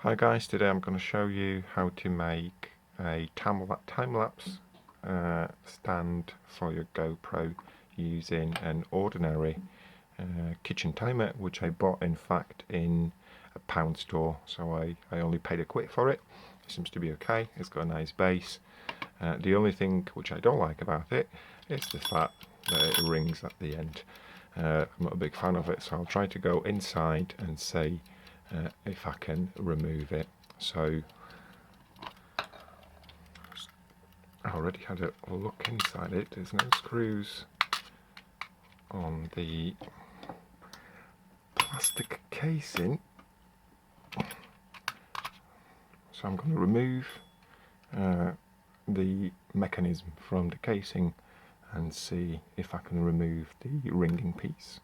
Hi guys, today I'm going to show you how to make a time-lapse stand for your GoPro using an ordinary kitchen timer, which I bought in fact in a pound store, so I only paid a quid for it. It seems to be okay, it's got a nice base. The only thing which I don't like about it is the fact that it rings at the end. I'm not a big fan of it, so I'll try to go inside and see if I can remove it. So I already had a look inside it. There's no screws on the plastic casing, so I'm going to remove the mechanism from the casing and see if I can remove the ringing piece.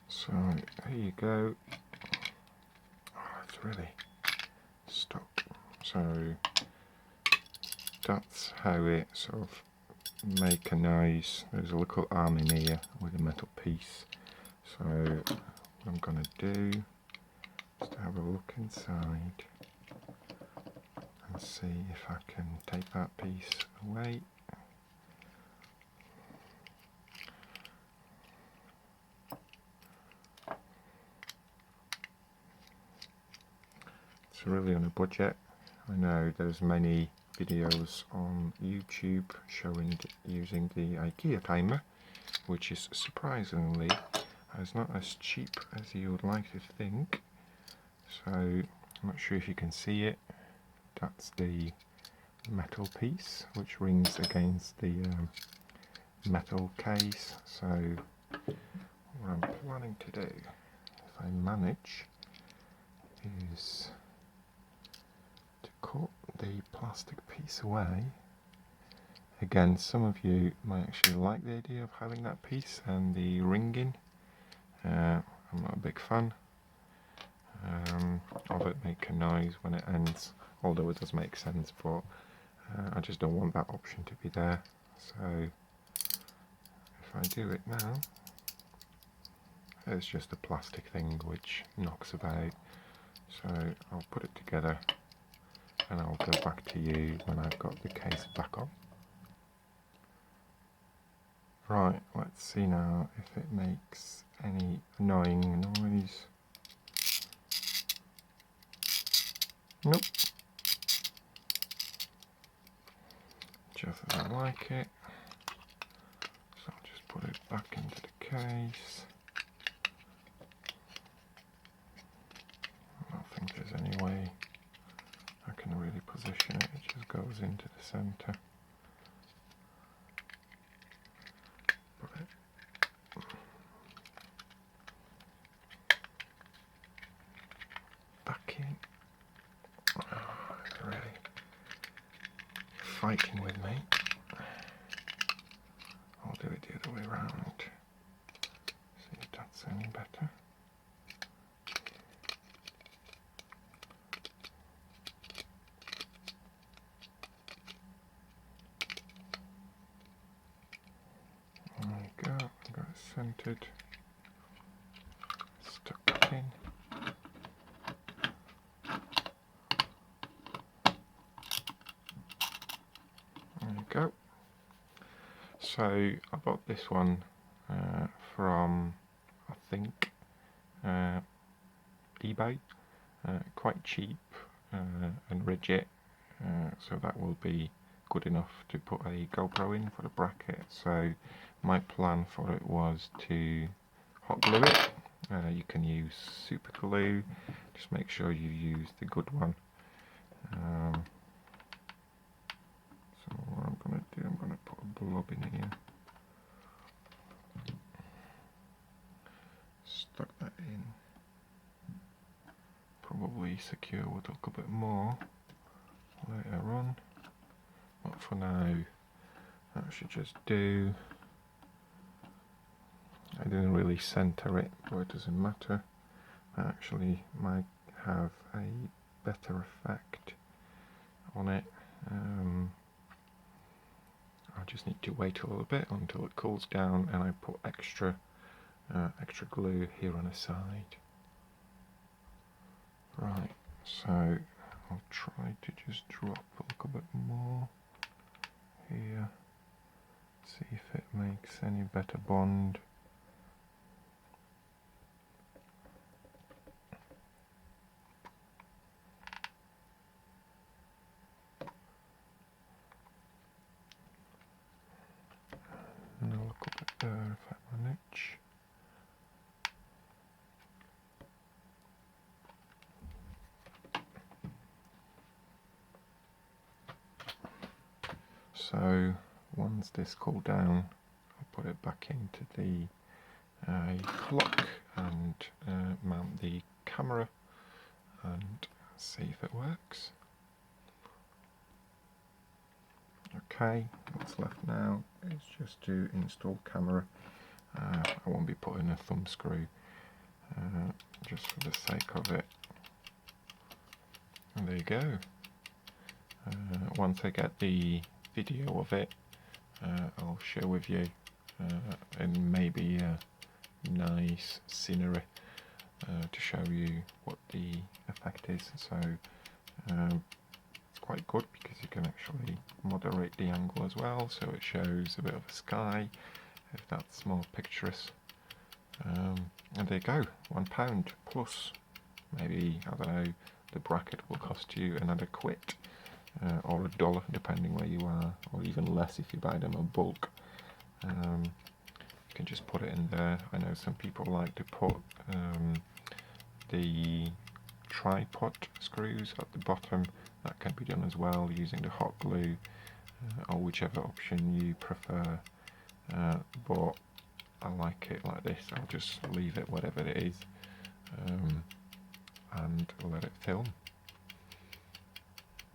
So here you go. Oh, it's really stuck. So that's how it sort of make a noise. There's a little arm in here with a metal piece. So what I'm going to do is to have a look inside and see if I can take that piece away. It's really on a budget. I know there's many videos on YouTube showing using the IKEA timer, which is surprisingly is not as cheap as you would like to think. So I'm not sure if you can see it. That's the metal piece which rings against the metal case. So what I'm planning to do, if I manage, is to cut the plastic piece away. Again, some of you might actually like the idea of having that piece and the ringing. I'm not a big fan of it make a noise when it ends, although it does make sense, but I just don't want that option to be there. So if I do it now, it's just a plastic thing which knocks about. So I'll put it together and I'll go back to you when I've got the case back on. Right, let's see now if it makes any annoying noise. Nope. Just as I like it. So I'll just put it back into the case. I don't think there's any way I can really position it, it just goes into the centre. Put it back in. Oh, it's really fighting with me. I'll do it the other way around. See if that's any better. There we go, I've got it centred. Stuck back in. There we go. So I bought this one from, I think, eBay. Quite cheap and rigid, so that will be good enough to put a GoPro in for the bracket. So my plan for it was to hot glue it. You can use super glue, just make sure you use the good one. So what I'm going to do, I'm going to put a blob in here, stuck that in, probably secure with a little bit more later on, but for now that should just do. I didn't really centre it, but it doesn't matter. I actually might have a better effect on it. I just need to wait a little bit until it cools down, and I put extra glue here on the side. Right, so I'll try to just drop a little bit more here, see if it makes any better bond. And a little bit there if I manage. So once this cooled down, I'll put it back into the clock and mount the camera and see if it works. Okay, what's left now is just to install camera. I won't be putting a thumb screw just for the sake of it. And there you go. Once I get the video of it, I'll share with you, and maybe a nice scenery to show you what the effect is. So it's quite good because you can actually moderate the angle as well, so it shows a bit of a sky if that's more picturesque. And there you go, £1 plus maybe, I don't know, the bracket will cost you another quid or $1 depending where you are, or even less if you buy them in bulk. You can just put it in there. I know some people like to put the tripod screws at the bottom. That can be done as well using the hot glue or whichever option you prefer, but I like it like this. I'll just leave it whatever it is and let it film.